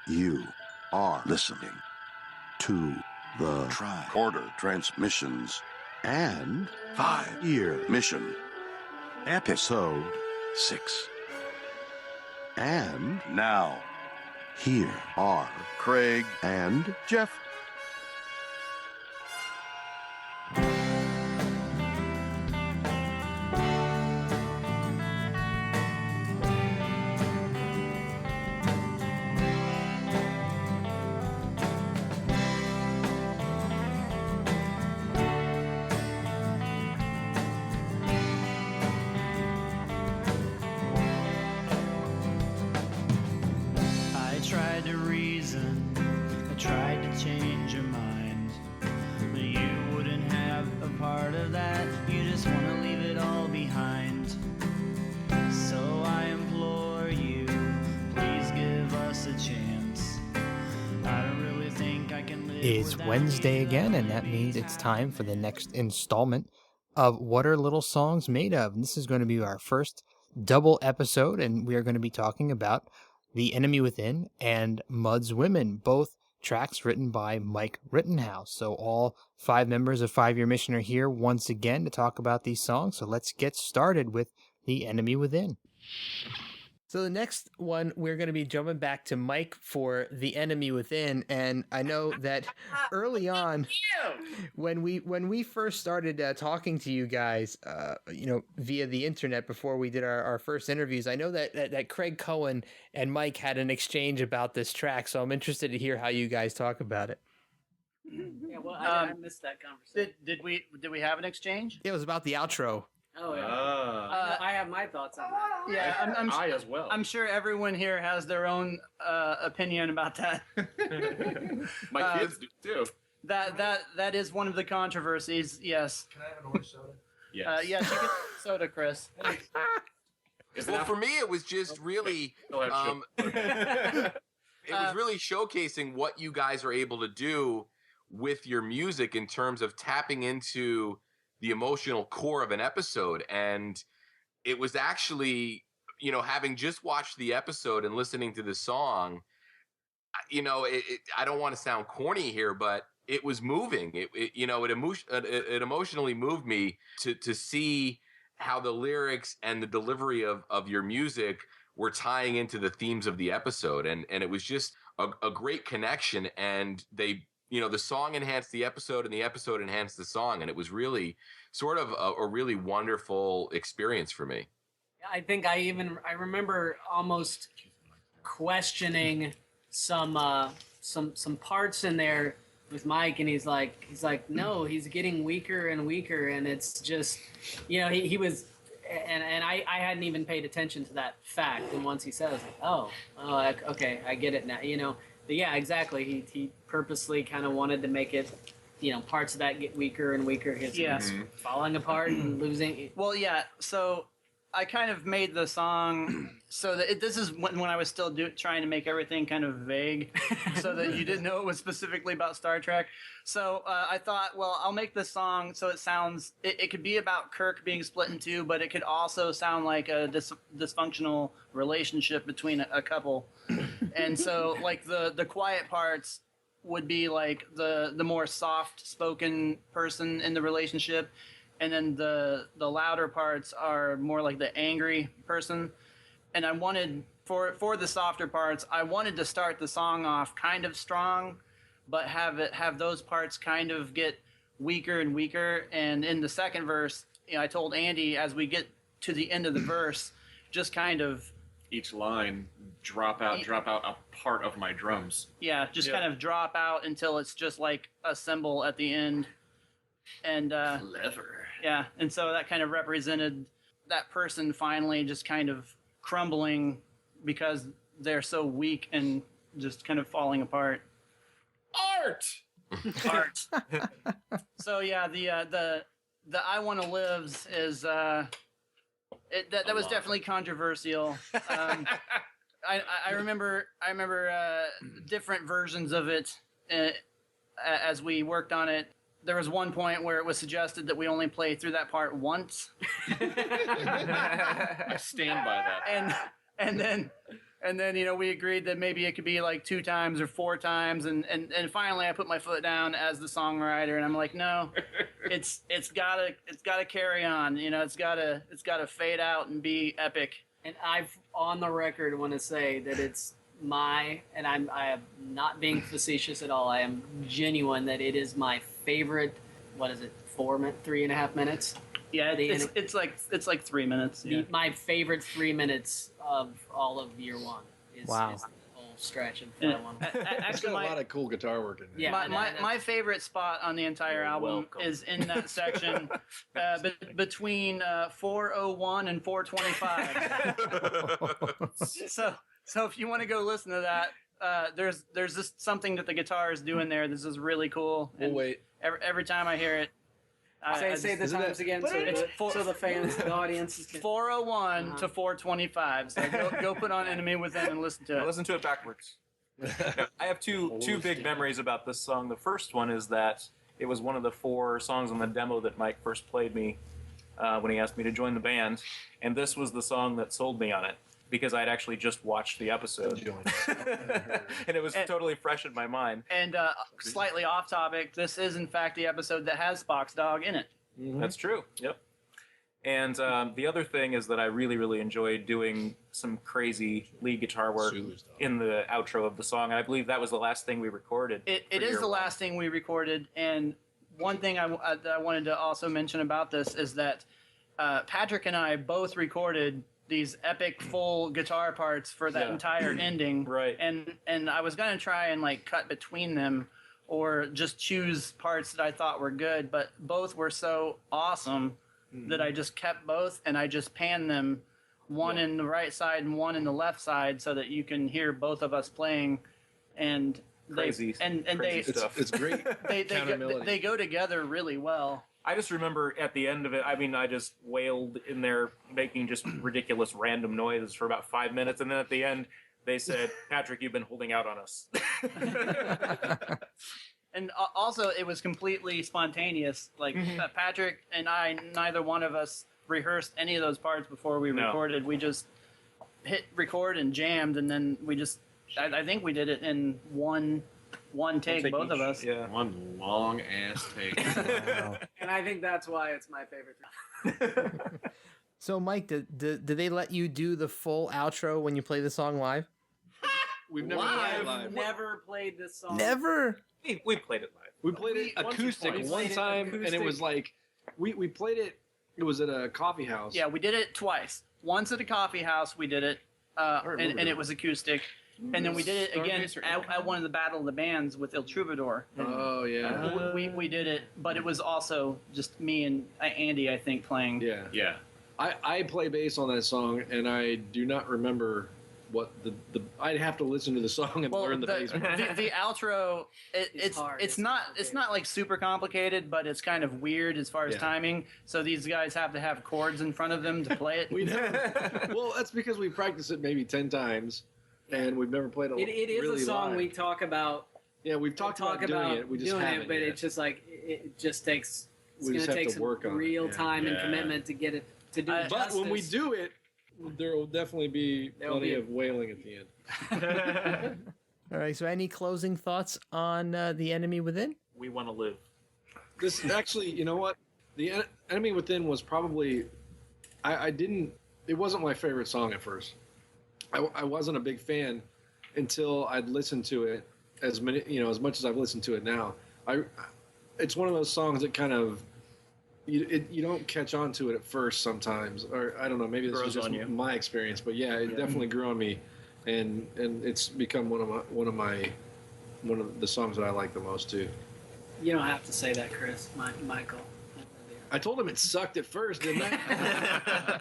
You are listening to the Tricorder Transmissions and 5-Year Mission, Episode 6. And now, here are Craig and Jeff. It's Wednesday again, and that means it's time for the next installment of What Are Little Songs Made Of? And this is going to be our first double episode, and we are going to be talking about The Enemy Within and Mud's Women, both tracks written by Mike Rittenhouse. So all 5 members of 5-Year Mission are here once again to talk about these songs. So let's get started with The Enemy Within. So the next one, we're going to be jumping back to Mike for The Enemy Within, and I know that early on, when we first started talking to you guys, via the internet before we did our first interviews, I know that Craig Cohen and Mike had an exchange about this track, so I'm interested to hear how you guys talk about it. Yeah, well, I missed that conversation. Did we have an exchange? It was about the outro. Oh, yeah. I have my thoughts on that. Yeah, I as well. I'm sure everyone here has their own opinion about that. My kids do too. That is one of the controversies. Yes. Can I have an orange soda? Yes. Yes, you get soda, Chris. Well, for me, it was just really, it was really showcasing what you guys are able to do with your music in terms of tapping into the emotional core of an episode. And it was actually, having just watched the episode and listening to the song, I don't want to sound corny here, but it was moving. It emotionally moved me to see how the lyrics and the delivery of your music were tying into the themes of the episode. And it was just a great connection. And they, the song enhanced the episode and the episode enhanced the song. And it was really sort of a really wonderful experience for me. I think I remember almost questioning some parts in there with Mike, and he's like, no, he's getting weaker and weaker, and it's just, he was, and I hadn't even paid attention to that fact, and once he said, I was like, okay, I get it now, But yeah, exactly, he purposely kind of wanted to make it, parts of that get weaker and weaker, his falling apart and losing. Well, yeah, so I kind of made the song so that this is when I was still trying to make everything kind of vague so that you didn't know it was specifically about Star Trek. So I thought, well, I'll make this song so it sounds, it could be about Kirk being split in two, but it could also sound like a dysfunctional relationship between a couple. And so like the quiet parts would be like the more soft spoken person in the relationship. And then the louder parts are more like the angry person. And I wanted, for the softer parts, I wanted to start the song off kind of strong, but have those parts kind of get weaker and weaker. And in the second verse, I told Andy, as we get to the end of the verse, just kind of each line drop out a part of my drums. Yeah, kind of drop out until it's just like a cymbal at the end. And clever. Yeah, and so that kind of represented that person finally just kind of crumbling because they're so weak and just kind of falling apart. Art. So yeah, the I Wanna Lives is that was definitely controversial. I remember different versions of it as we worked on it. There was one point where it was suggested that we only play through that part once. I stand by that. And And then, we agreed that maybe it could be like 2 times or 4 times. And finally I put my foot down as the songwriter, and I'm like, no, it's gotta carry on. It's gotta fade out and be epic. And I've on the record want to say that it's I am not being facetious at all. I am genuine that it is my favorite. What is it? 3.5 minutes. Yeah, it's like 3 minutes. Yeah. My favorite 3 minutes of all of year one is the whole stretch of that one. It's got a lot of cool guitar work in there. Yeah, my favorite spot on the entire album is in that section between 4:01 and 4:25. So if you want to go listen to that, there's just something that the guitar is doing there. This is really cool. We'll wait. Every time I hear it, say the times again so the fans, the audience is 4:01 to 4:25. So go put on Enemy Within and listen to it. I listen to it backwards. I have two big memories about this song. The first one is that it was one of the 4 songs on the demo that Mike first played me when he asked me to join the band, and this was the song that sold me on it, because I'd actually just watched the episode. And it was totally fresh in my mind. And slightly off topic, this is in fact the episode that has Spock's dog in it. Mm-hmm. That's true, yep. And the other thing is that I really, really enjoyed doing some crazy lead guitar work in the outro of the song. And I believe that was the last thing we recorded. It is the last thing we recorded. And one thing I wanted to also mention about this is that Patrick and I both recorded these epic full guitar parts for that entire ending. Right. And I was going to try and like cut between them or just choose parts that I thought were good, but both were so awesome that I just kept both and I just panned them, one in the right side and one in the left side, so that you can hear both of us playing. And crazy stuff. It's great. They go together really well. I just remember at the end of it, I just wailed in there, making just ridiculous random noises for about 5 minutes, and then at the end, they said, "Patrick, you've been holding out on us." And also, it was completely spontaneous. Like, Patrick and I, neither one of us rehearsed any of those parts before we recorded. We just hit record and jammed, and then we just... I think we did it in one take, both of us. Yeah. One long-ass take. Wow. And I think that's why it's my favorite. So, Mike, did they let you do the full outro when you play the song live? We've never played it live. Never played this song. Never? We played it live. We played it acoustic one time, and it was like we played it. It was at a coffee house. Yeah, we did it twice. Once at a coffee house, we did it, and it was acoustic. And then we did it again at one of the Battle of the Bands with Il Troubadour. Oh yeah. We did it, but it was also just me and Andy, I think, playing. Yeah. Yeah. I play bass on that song, and I do not remember what the I'd have to listen to the song and learn the bass. The outro, it's not like super complicated, but it's kind of weird as far as timing. So these guys have to have chords in front of them to play it. Well, that's because we practiced it maybe 10 times, and we've never played it. It is really a song live. we talk about. Yeah, we've talked about doing it. We just haven't. But yet. it's just like it just takes. It's We going just to have take to some work on it. real Yeah. time and commitment to get it to do it But when we justice. do it, there will definitely be plenty of wailing at the end. All right, so any closing thoughts on The Enemy Within? We want to live. This actually, you know what? The Enemy Within was probably, I didn't, it wasn't my favorite song at first. I wasn't a big fan until I'd listened to it as much as I've listened to it now. It's one of those songs that kind of, you don't catch on to it at first sometimes, or I don't know, maybe this is just my experience, but yeah, it definitely grew on me, and it's become one of the songs that I like the most too. You don't have to say that, Chris. Michael. I told him it sucked at first, didn't I?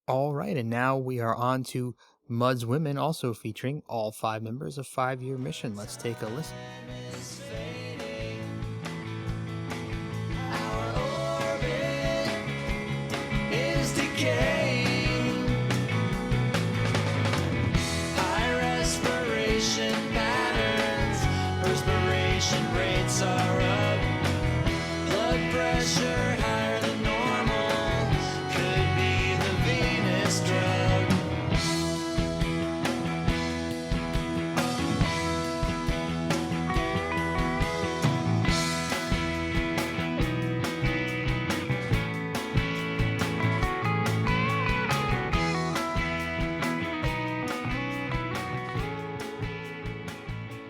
All right, and now we are on to Mud's Women, also featuring all 5 members of 5 Year Mission. Let's take a listen.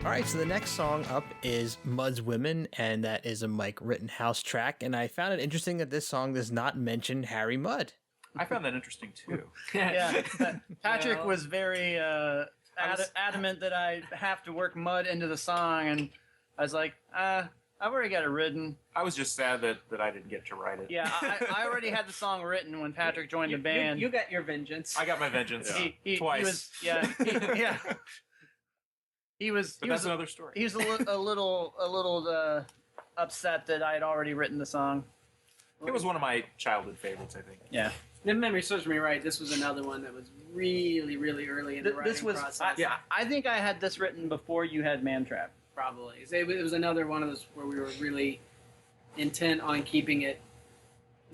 All right, so the next song up is Mud's Women, and that is a Mike Rittenhouse track. And I found it interesting that this song does not mention Harry Mudd. I found that interesting too. Yeah, Patrick was very adamant that I have to work Mud into the song, and I was like, I've already got it written. I was just sad that I didn't get to write it. Yeah, I already had the song written when Patrick joined the band. You got your vengeance. I got my vengeance twice. He was But that's another story. He was a little upset that I had already written the song. It was one of my childhood favorites, I think. Yeah. If memory serves me right, this was another one that was really, really early in the writing process. I think I had this written before you had Mantrap. Probably. It was another one of those where we were really intent on keeping it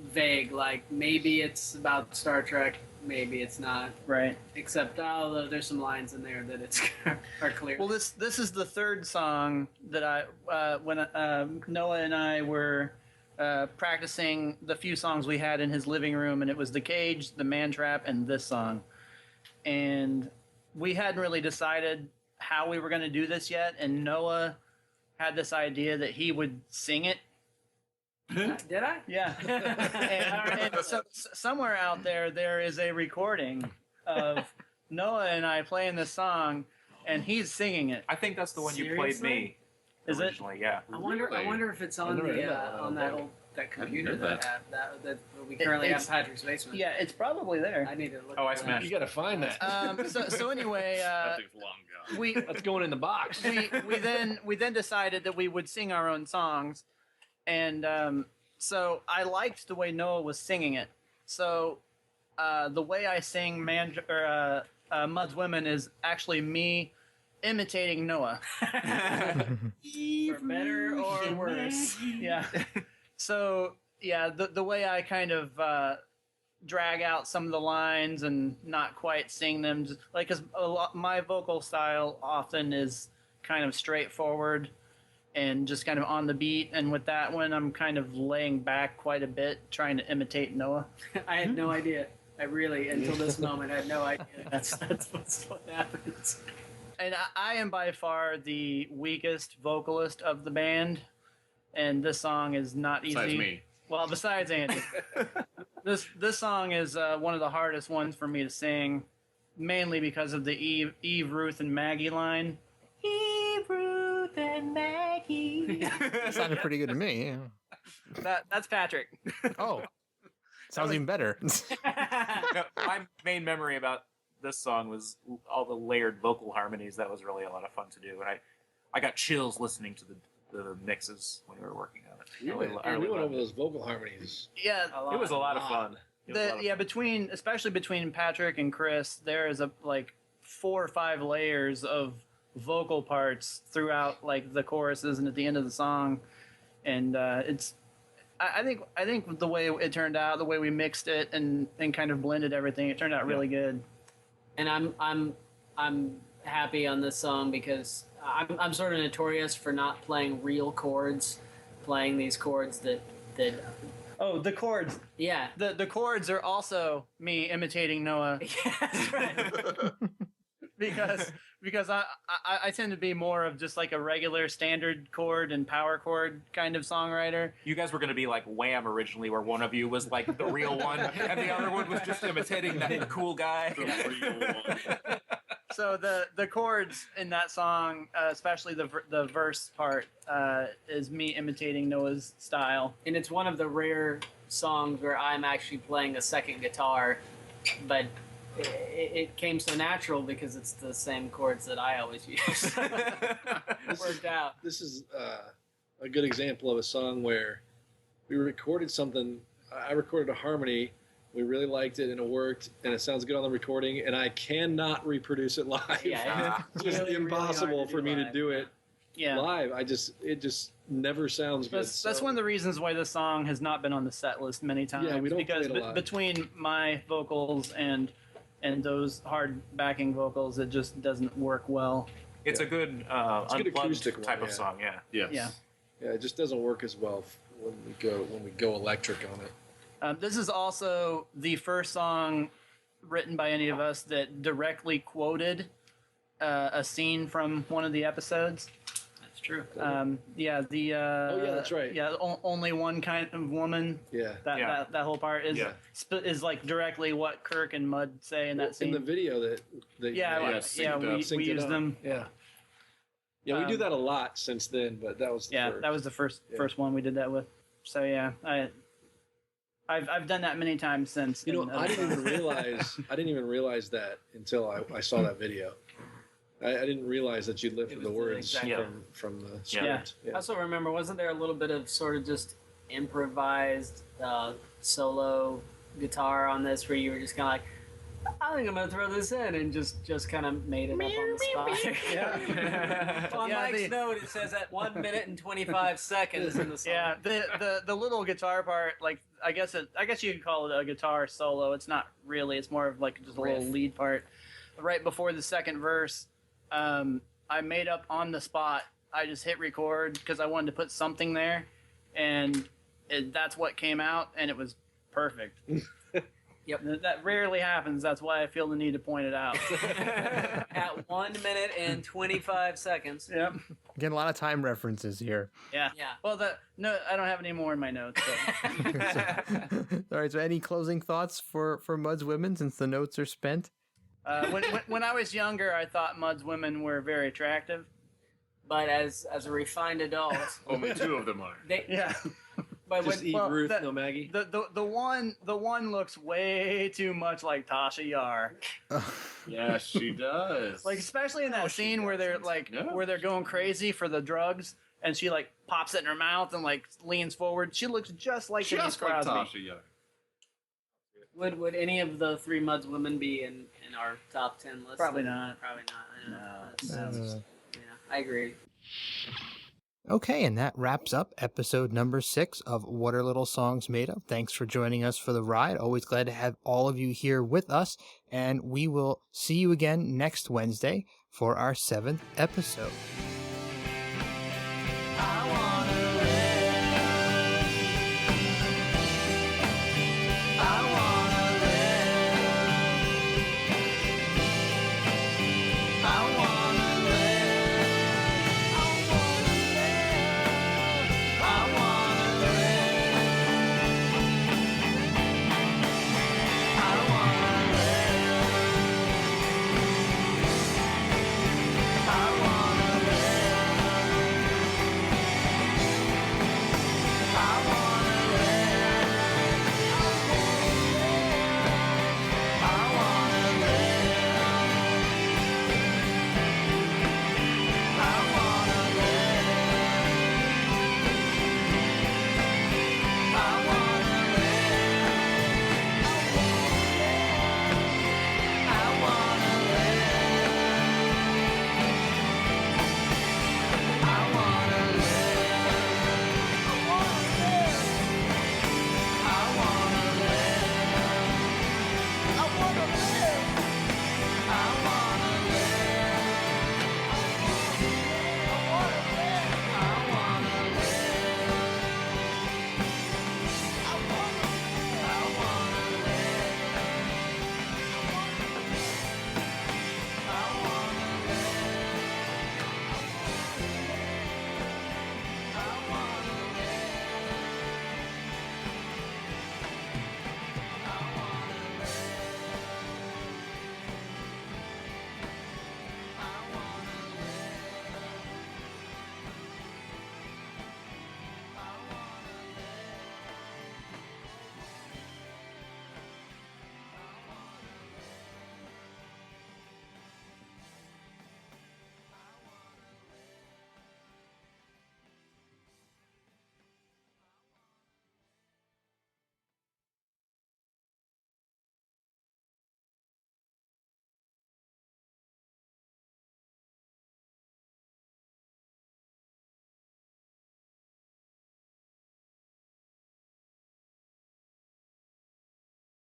vague. Like, maybe it's about Star Trek, maybe it's not. Right. Except, there's some lines in there that are clear. Well, this is the third song that when Noah and I were practicing the few songs we had in his living room, and it was The Cage, The Mantrap, and this song. And we hadn't really decided how we were going to do this yet, and Noah had this idea that he would sing it. Did I? Yeah. and so somewhere out there is a recording of Noah and I playing this song, and he's singing it. I think that's the one you played me. Is originally, yeah. I wonder if it's on that computer that we currently have in Patrick's basement. Yeah, it's probably there. I need to look. Oh, I smashed. You got to find that. So anyway, That thing's long gone. That's going in the box. we then decided that we would sing our own songs, and so I liked the way Noah was singing it. So the way I sing Mud's Women is actually me imitating Noah. For better or worse. Yeah. So yeah, the way I kind of drag out some of the lines and not quite sing them, just, like, cause my vocal style often is kind of straightforward and just kind of on the beat. And with that one, I'm kind of laying back quite a bit, trying to imitate Noah. I had no idea. I really, until this moment, I had no idea. That's what happens. And I am by far the weakest vocalist of the band, and this song is not easy. Besides me. Well, besides Andy. This song is one of the hardest ones for me to sing, mainly because of the Eve, Ruth, and Maggie line. Eve, Ruth, and Maggie. That sounded pretty good to me. Yeah. That's Patrick. Oh, sounds even better. No, my main memory about this song was all the layered vocal harmonies. That was really a lot of fun to do, and I got chills listening to the mixes when we were working on it. We went over those vocal harmonies. Yeah, it was a lot of fun. Especially between Patrick and Chris, there is like 4 or 5 layers of vocal parts throughout, like, the choruses and at the end of the song, and I think the way it turned out, the way we mixed it and kind of blended everything, it turned out really good. And I'm happy on this song because I'm sort of notorious for not playing real chords, playing these chords that Oh, the chords. Yeah. The chords are also me imitating Noah. Yeah, that's right. because I tend to be more of just like a regular standard chord and power chord kind of songwriter. You guys were going to be like Wham originally, where one of you was like the real one, and the other one was just imitating that cool guy. The real one. So the chords in that song, especially the verse part, is me imitating Noah's style. And it's one of the rare songs where I'm actually playing a second guitar, but it came so natural because it's the same chords that I always use. It worked out. This is a good example of a song where we recorded something. I recorded a harmony. We really liked it, and it worked, and it sounds good on the recording, and I cannot reproduce it live. Yeah, it's just really, impossible really for me to do it live. It just never sounds good. That's one of the reasons why this song has not been on the set list many times. Yeah, we don't because play it a lot. Between my vocals and those hard backing vocals, it just doesn't work well. It's a good It's unplugged good acoustic type one, of song, yeah. Yes. Yeah. Yeah, it just doesn't work as well when we go electric on it. This is also the first song written by any of us that directly quoted a scene from one of the episodes. That's true. Yeah, the Oh, yeah, that's right. Yeah, only one kind of woman. Yeah. That whole part is is like directly what Kirk and Mud say in that scene. In the video that we synced it used up. them. Yeah. Yeah, we do that a lot since then, but that was the first. that was the first one we did that with. So yeah, I've done that many times since. You know, I didn't even realize that until I saw that video. I didn't realize that you lifted the words from the script. I also remember, wasn't there a little bit of sort of just improvised solo guitar on this, where you were just kind of like, I think I'm gonna throw this in, and just kind of made it up on the spot. On Mike's note, it says at 1 minute and 25 seconds in the song. Yeah, the little guitar part, like I guess you could call it a guitar solo. It's not really. It's more of like just a little lead part. Right before the second verse, I made up on the spot. I just hit record because I wanted to put something there, and that's what came out, and it was perfect. Yep, that rarely happens. That's why I feel the need to point it out. At 1 minute and 25 seconds. Yep. Again, a lot of time references here. Yeah. Well, I don't have any more in my notes. All right. So, any closing thoughts for Mud's Women since the notes are spent? When I was younger, I thought Mud's women were very attractive. But as a refined adult, only two of them are. But just eat Ruth, no Maggie. The one looks way too much like Tasha Yar. Yeah, she does. Like especially in that scene where they're where they're going crazy for the drugs, and she like pops it in her mouth and like leans forward. She looks just like Denise Crosby. Tasha Yar. Would any of the three Mud's women be in our top 10 list? Probably not. Probably not. No. I agree. Okay, and that wraps up episode number 6 of What Are Little Songs Made Of. Thanks for joining us for the ride. Always glad to have all of you here with us, and we will see you again next Wednesday for our 7th episode.